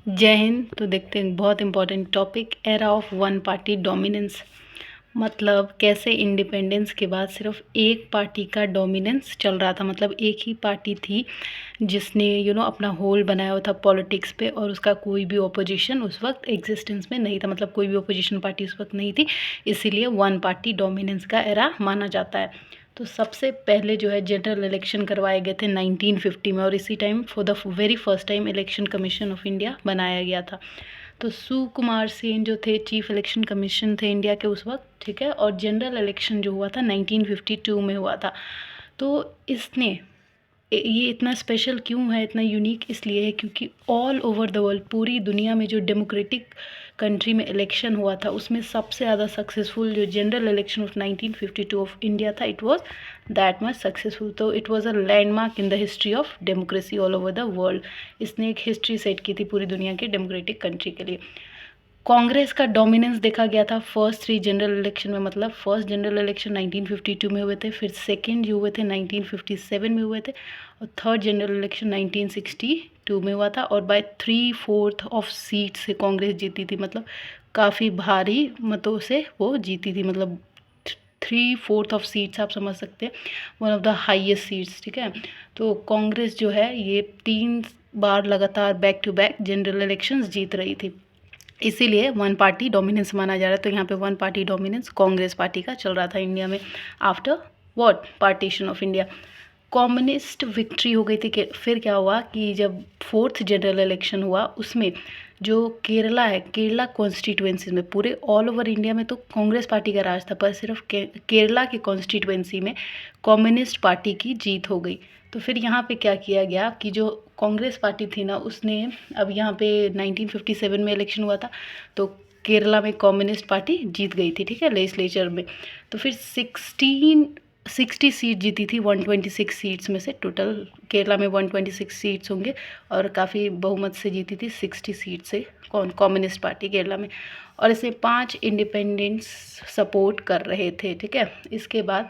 जय हिंद। तो देखते हैं बहुत important topic, era of one party dominance. मतलब कैसे इंडिपेंडेंस के बाद सिर्फ एक पार्टी का डोमिनेंस चल रहा था। मतलब एक ही पार्टी थी जिसने अपना होल बनाया हुआ था पॉलिटिक्स पे, और उसका कोई भी ओपोजिशन उस वक्त एग्जिस्टेंस में नहीं था। मतलब कोई भी ओपोजिशन पार्टी उस वक्त नहीं थी, इसीलिए वन पार्टी डोमिनेंस का एरा माना जाता है। तो सबसे पहले जो है जनरल इलेक्शन करवाए गए थे 1950 में, और इसी time for the very first time election commission of India बनाया गया था। तो सुकुमार सेन जो थे चीफ इलेक्शन कमीशन थे इंडिया के उस वक्त, ठीक है। और जनरल इलेक्शन जो हुआ था 1952 में हुआ था। तो इसने ये इतना स्पेशल क्यों है, इतना यूनिक इसलिए है क्योंकि ऑल ओवर द वर्ल्ड, पूरी दुनिया में जो डेमोक्रेटिक कंट्री में इलेक्शन हुआ था उसमें सबसे ज़्यादा सक्सेसफुल जो general election of 1952 of India था, it was that much successful. तो it was a landmark in the history of democracy all over the world. इसने एक हिस्ट्री सेट की थी पूरी दुनिया के डेमोक्रेटिक कंट्री के लिए। कांग्रेस का डोमिनेंस देखा गया था फर्स्ट 3 जनरल इलेक्शन में। मतलब फर्स्ट जनरल इलेक्शन 1952 में हुए थे, फिर सेकंड जो हुए थे 1957 में हुए थे, और थर्ड जनरल इलेक्शन 1962 में हुआ था। और बाय 3/4 ऑफ सीट से कांग्रेस जीती थी। मतलब काफ़ी भारी मतों से वो जीती थी। मतलब 3/4 ऑफ सीट्स आप समझ सकते हैं, one of the highest seats, ठीक है। तो कांग्रेस जो है ये 3 बार लगातार back to back general elections जीत रही थी, इसीलिए वन पार्टी डोमिनेंस माना जा रहा है। तो यहाँ पे one party dominance Congress party का चल रहा था इंडिया में after what partition of India. Communist victory हो गई थी कि फिर क्या हुआ कि जब 4th जनरल इलेक्शन हुआ उसमें जो केरला है, केरला कॉन्स्टिट्यूएंसी में, पूरे ऑल ओवर इंडिया में तो कांग्रेस पार्टी का राज था, पर सिर्फ केरला की कॉन्स्टिट्यूएंसी में कम्युनिस्ट पार्टी की जीत हो गई। तो फिर यहाँ पे क्या किया गया कि जो कांग्रेस पार्टी थी ना उसने, अब यहाँ पे 1957 में इलेक्शन हुआ था तो केरला में कम्युनिस्ट पार्टी जीत गई थी, ठीक है, लेजिस्लेचर में। तो फिर 60 सीट जीती थी 126 सीट्स में से। टोटल केरला में 126 सीट्स होंगे, और काफ़ी बहुमत से जीती थी 60 सीट से कम्युनिस्ट पार्टी केरला में। और इसे 5 इंडिपेंडेंट्स सपोर्ट कर रहे थे, ठीक है। इसके बाद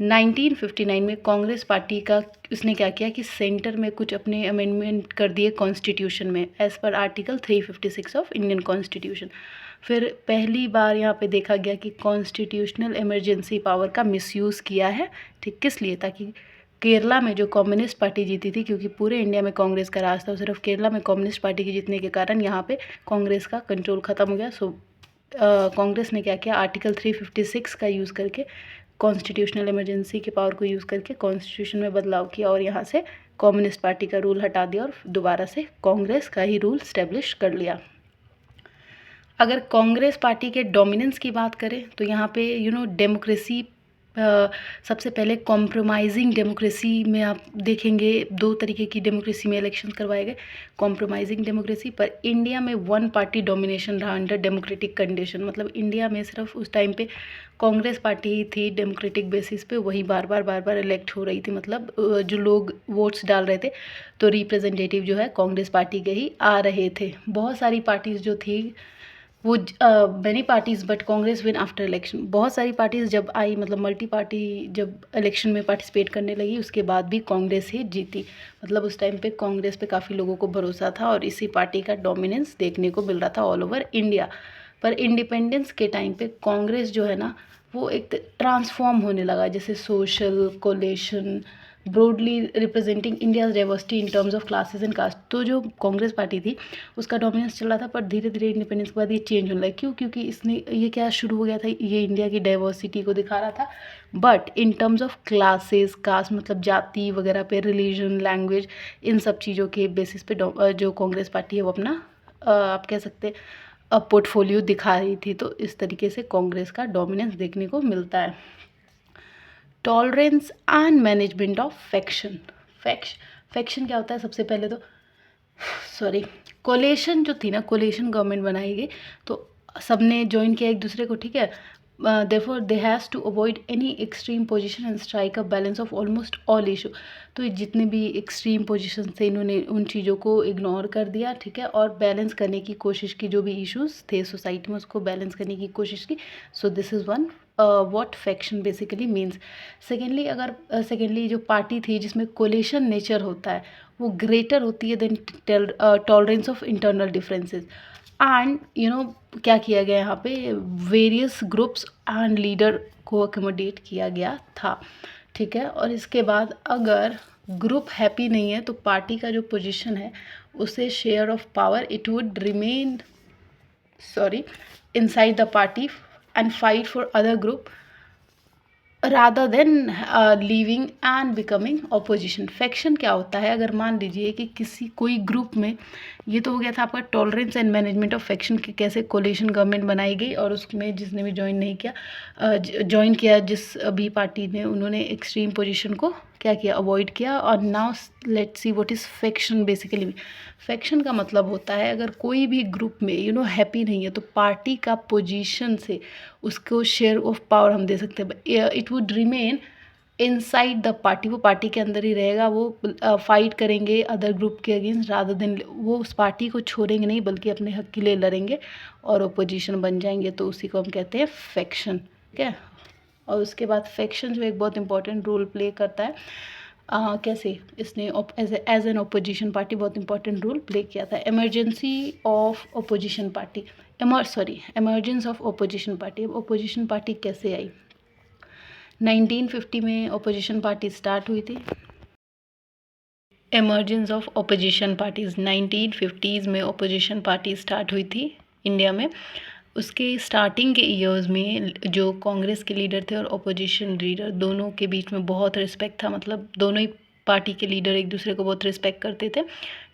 1959 में कांग्रेस पार्टी का उसने क्या किया कि सेंटर में कुछ अपने अमेंडमेंट कर दिए कॉन्स्टिट्यूशन में, as per article 356 of Indian constitution. फिर पहली बार यहाँ पे देखा गया कि कॉन्स्टिट्यूशनल इमरजेंसी पावर का मिसयूज़ किया है, ठीक, किस लिए? ताकि केरला में जो कम्युनिस्ट पार्टी जीती थी, क्योंकि पूरे इंडिया में कांग्रेस का राज था, सिर्फ केरला में कम्युनिस्ट पार्टी के जीतने के कारण यहाँ पे कांग्रेस का कंट्रोल ख़त्म हो गया। सो कांग्रेस ने क्या किया, आर्टिकल 356 का यूज़ करके, कॉन्स्टिट्यूशनल इमरजेंसी के पावर को यूज़ करके कॉन्स्टिट्यूशन में बदलाव किया, और यहाँ से कम्युनिस्ट पार्टी का रूल हटा दिया और दोबारा से कांग्रेस का ही रूल स्टैब्लिश कर लिया। अगर कांग्रेस पार्टी के डोमिनेंस की बात करें तो यहाँ पे डेमोक्रेसी, सबसे पहले कॉम्प्रोमाइजिंग डेमोक्रेसी में आप देखेंगे 2 तरीके की डेमोक्रेसी में इलेक्शन करवाए गए, कॉम्प्रोमाइजिंग डेमोक्रेसी। पर इंडिया में वन पार्टी डोमिनेशन रहा अंडर डेमोक्रेटिक कंडीशन। मतलब इंडिया में सिर्फ उस टाइम पे कांग्रेस पार्टी ही थी डेमोक्रेटिक बेसिस पे, वही बार बार इलेक्ट हो रही थी। मतलब जो लोग वोट्स डाल रहे थे तो रिप्रेजेंटेटिव जो है कांग्रेस पार्टी के ही आ रहे थे। बहुत सारी पार्टीज़ जो थी वो many parties but Congress win after election. बहुत सारी पार्टीज़ जब आई, मतलब मल्टी पार्टी जब इलेक्शन में पार्टिसिपेट करने लगी, उसके बाद भी कांग्रेस ही जीती। मतलब उस टाइम पे कांग्रेस पे काफ़ी लोगों को भरोसा था और इसी पार्टी का डोमिनेंस देखने को मिल रहा था ऑल ओवर इंडिया। पर इंडिपेंडेंस के टाइम पे कांग्रेस जो है ना वो एक ट्रांसफॉर्म होने लगा, जैसे social coalition, broadly representing India's diversity in terms of classes and caste. तो जो कांग्रेस पार्टी थी उसका डोमिनेंस चल रहा था, पर धीरे धीरे इंडिपेंडेंस के बाद ये चेंज होने लगा। क्यों? क्योंकि इसने ये क्या शुरू हो गया था, ये इंडिया की डाइवर्सिटी को दिखा रहा था, but in terms of classes caste, मतलब जाति वगैरह पे, रिलीजन, लैंग्वेज, इन सब चीज़ों के बेसिस पे जो कांग्रेस पार्टी है वो अपना आप कह सकते हैं पोर्टफोलियो दिखा रही थी। तो इस तरीके से कांग्रेस का डोमिनेंस देखने को मिलता है। Tolerance and management of faction. Faction क्या होता है? सबसे पहले तो सॉरी, कोलेशन जो थी ना, कोलेशन गवर्नमेंट बनाई गई तो सबने ज्वाइन किया एक दूसरे को, ठीक है। Therefore they has to avoid any extreme position and strike a balance of almost all issue. तो ये जितने भी एक्सट्रीम पोजीशन थे इन्होंने उन चीज़ों को इग्नोर कर दिया, ठीक है, और बैलेंस करने की कोशिश की, जो भी इश्यूज थे सोसाइटी में उसको बैलेंस करने की कोशिश की। So this is one what faction basically means. Secondly जो पार्टी थी जिसमें कोलेशन नेचर होता है वो ग्रेटर होती है than tolerance of internal differences. And क्या किया गया यहाँ पे, वेरियस ग्रुप्स एंड लीडर को अकोमोडेट किया गया था, ठीक है। और इसके बाद अगर ग्रुप हैप्पी नहीं है तो पार्टी का जो पोजीशन है उसे share of power it would remain inside the party and fight for other group rather than leaving and becoming opposition। Faction क्या होता है, अगर मान लीजिए कि कोई ग्रुप में, ये तो हो गया था आपका tolerance and management of faction की कैसे कोलिशन गवर्नमेंट बनाई गई और उसमें जिसने भी ज्वाइन किया जिस भी पार्टी ने, उन्होंने एक्सट्रीम पोजीशन को क्या किया, अवॉइड किया। और now let's see what is faction basically. Faction का मतलब होता है अगर कोई भी ग्रुप में हैप्पी नहीं है तो पार्टी का पोजीशन से उसको शेयर ऑफ पावर हम दे सकते हैं। It would remain inside the party, वो पार्टी के अंदर ही रहेगा, वो फाइट करेंगे अदर ग्रुप के अगेंस्ट रादर देन, वो उस पार्टी को छोड़ेंगे नहीं बल्कि अपने हक के लिए लड़ेंगे और ओपोजिशन बन जाएंगे, तो उसी को हम कहते हैं फैक्शन, ठीक है। और उसके बाद फैक्शन जो एक बहुत इंपॉर्टेंट रोल प्ले करता है, कैसे इसने एज एन ओपोजिशन पार्टी बहुत इंपॉर्टेंट रोल प्ले किया था। Emergency of opposition party, emergence of opposition party. अब ओपोजिशन पार्टी कैसे आई, 1950 में ओपोजिशन पार्टी स्टार्ट हुई थी। Emergence of opposition parties 1950s में ओपोजिशन पार्टी स्टार्ट हुई थी इंडिया में। उसके स्टार्टिंग के ईयर्स में जो कांग्रेस के लीडर थे और ओपोजिशन लीडर दोनों के बीच में बहुत रिस्पेक्ट था, मतलब दोनों ही पार्टी के लीडर एक दूसरे को बहुत रिस्पेक्ट करते थे,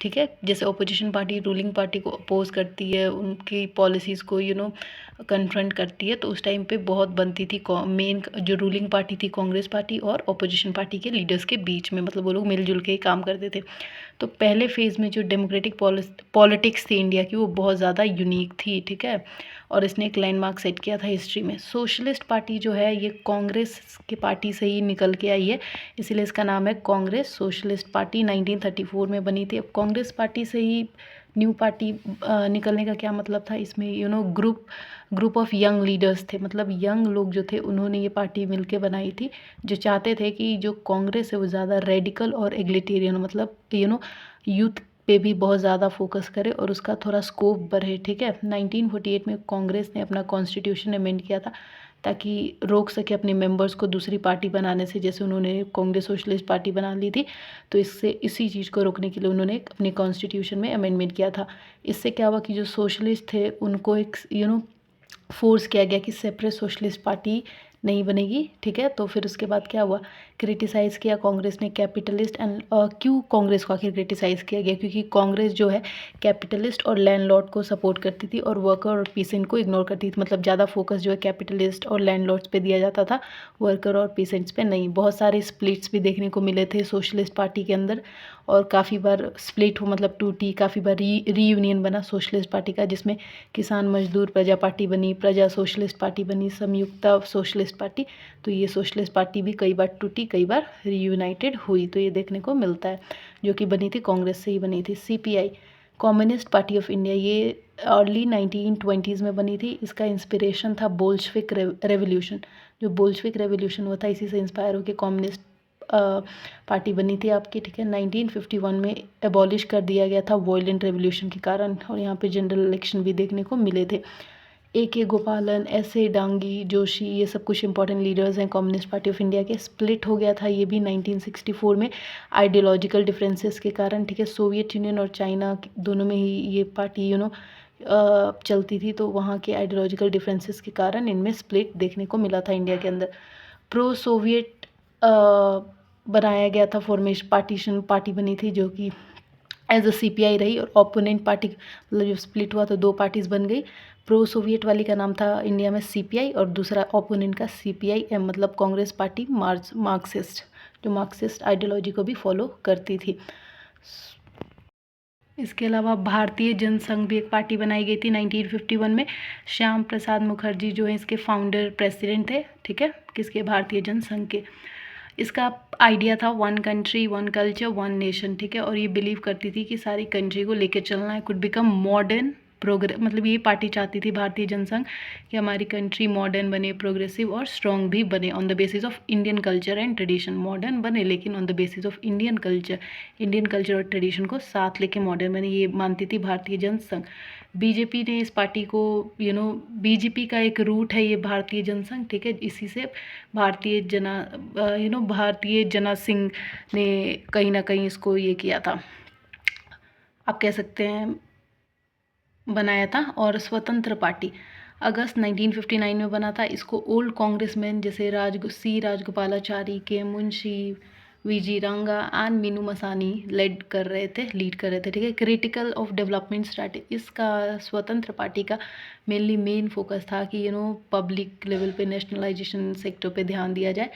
ठीक है। जैसे ओपोजिशन पार्टी रूलिंग पार्टी को अपोज करती है, उनकी पॉलिसीज़ को कन्फ्रंट करती है, तो उस टाइम पे बहुत बनती थी मेन जो रूलिंग पार्टी थी कांग्रेस पार्टी और ओपोजिशन पार्टी के लीडर्स के बीच में, मतलब वो लोग मिलजुल के ही काम करते थे। तो पहले फेज़ में जो डेमोक्रेटिक पॉलिटिक्स थी इंडिया की वो बहुत ज़्यादा यूनिक थी, ठीक है, और इसने एक लैंडमार्क सेट किया था हिस्ट्री में। सोशलिस्ट पार्टी जो है ये कांग्रेस की पार्टी से ही निकल के आई है, इसीलिए इसका नाम है कांग्रेस सोशलिस्ट पार्टी, 1934 में बनी थी। अब कांग्रेस पार्टी से ही न्यू पार्टी निकलने का क्या मतलब था, इसमें ग्रुप ऑफ यंग लीडर्स थे, मतलब यंग लोग जो थे उन्होंने ये पार्टी मिलके बनाई थी, जो चाहते थे कि जो कांग्रेस है वो ज़्यादा रेडिकल और एग्लिटेरियन, मतलब यूथ पे भी बहुत ज़्यादा फोकस करे और उसका थोड़ा स्कोप बढ़े, ठीक है। 1948 में कांग्रेस ने अपना कॉन्स्टिट्यूशन अमेंड किया था ताकि रोक सके अपने मेंबर्स को दूसरी पार्टी बनाने से, जैसे उन्होंने कांग्रेस सोशलिस्ट पार्टी बना ली थी, तो इसी चीज़ को रोकने के लिए उन्होंने अपने कॉन्स्टिट्यूशन में अमेंडमेंट किया था। इससे क्या हुआ कि जो सोशलिस्ट थे उनको एक फोर्स किया गया कि सेपरेट सोशलिस्ट पार्टी नहीं बनेगी, ठीक है। तो फिर उसके बाद क्या हुआ, क्रिटिसाइज़ किया कांग्रेस ने कैपिटलिस्ट एंड क्यों कांग्रेस को आखिर क्रिटिसाइज़ किया गया, क्योंकि कांग्रेस जो है कैपिटलिस्ट और लैंडलॉर्ड को सपोर्ट करती थी और वर्कर और पीसेंट को इग्नोर करती थी, मतलब ज़्यादा फोकस जो है कैपिटलिस्ट और लैंडलॉर्ड्स पे दिया जाता था, वर्कर और पीसेंट्स पे नहीं। बहुत सारे स्प्लिट्स भी देखने को मिले थे सोशलिस्ट पार्टी के अंदर और काफ़ी बार स्प्लिट हो मतलब टूटी, काफ़ी बार रीयूनियन बना सोशलिस्ट पार्टी का, जिसमें किसान मजदूर प्रजा पार्टी बनी, प्रजा सोशलिस्ट पार्टी बनी, संयुक्ता सोशलिस्ट पार्टी। तो ये सोशलिस्ट पार्टी भी कई बार टूटी, कई बार रीयूनाइटेड हुई, तो ये देखने को मिलता है, जो कि बनी थी कांग्रेस से ही बनी थी। CPI communist party of India, ये अर्ली 1920s में बनी थी। इसका इंस्पिरेशन था बोल्शविक रेवोल्यूशन, जो बोल्शविक रेवोल्यूशन हुआ था इसी से इंस्पायर होकर कम्युनिस्ट पार्टी बनी थी आपकी, ठीक है। 1951 में एबॉलिश कर दिया गया था वायलेंट रेवोल्यूशन के कारण, और यहाँ पे जनरल इलेक्शन भी देखने को मिले थे। AK गोपालन, S.A. डांगी, जोशी, ये सब कुछ इंपॉर्टेंट लीडर्स हैं कम्युनिस्ट पार्टी ऑफ इंडिया के। स्प्लिट हो गया था ये भी 1964 में आइडियोलॉजिकल डिफरेंसेस के कारण, ठीक है। सोवियत यूनियन और चाइना दोनों में ही ये पार्टी चलती थी, तो वहाँ के आइडियोलॉजिकल डिफरेंसेस के कारण इनमें स्प्लिट देखने को मिला था इंडिया के अंदर। प्रो सोवियत बनाया गया था फॉर्मेशन, पार्टीशन पार्टी बनी थी जो कि एज अ CPI रही, और ओपोनेंट पार्टी मतलब जब स्प्लिट हुआ तो दो पार्टीज़ बन गई। प्रो सोवियत वाली का नाम था इंडिया में CPI और दूसरा ओपोनेंट का CPIM, मतलब कांग्रेस पार्टी मार्क्सिस्ट, जो मार्क्सिस्ट आइडियोलॉजी को भी फॉलो करती थी। इसके अलावा भारतीय जनसंघ भी एक पार्टी बनाई गई थी 1951 में। श्याम प्रसाद मुखर्जी जो है इसके फाउंडर प्रेसिडेंट थे, ठीक है, किसके, भारतीय जनसंघ के। इसका आइडिया था 1 कंट्री 1 कल्चर 1 नेशन, ठीक है, और ये बिलीव करती थी कि सारी कंट्री को लेकर चलना है, कुड बिकम मॉडर्न मतलब ये पार्टी चाहती थी भारतीय जनसंघ कि हमारी कंट्री मॉडर्न बने, प्रोग्रेसिव और स्ट्रॉन्ग भी बने on the basis of Indian culture and tradition. Modern बने लेकिन on the basis of Indian culture और ट्रेडिशन को साथ लेके मॉडर्न बने, ये मानती थी भारतीय जनसंघ। बीजेपी ने इस पार्टी को बीजेपी का एक रूट है ये भारतीय जनसंघ, ठीक है। इसी से भारतीय जना सिंह ने कहीं ना कहीं इसको ये किया था, आप कह सकते हैं बनाया था। और स्वतंत्र पार्टी अगस्त 1959 में बना था। इसको ओल्ड कांग्रेसमैन जैसे राजगोपालाचारी, के मुंशी, वीजी रंगा एंड मीनू मसानी लीड कर रहे थे, ठीक है। क्रिटिकल ऑफ डेवलपमेंट स्ट्रैटेजी, इसका स्वतंत्र पार्टी का मेन फोकस था कि पब्लिक लेवल पे नेशनलाइजेशन सेक्टर पे ध्यान दिया जाए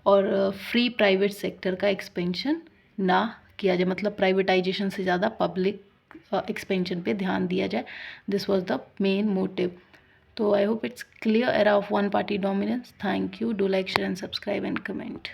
और फ्री प्राइवेट सेक्टर का एक्सपेंशन ना किया जाए, मतलब प्राइवेटाइजेशन से ज़्यादा पब्लिक एक्सपेंशन पे ध्यान दिया जाए। This was the main motive. तो I hope it's clear, era of one party dominance. Thank you, do like, share and subscribe and comment.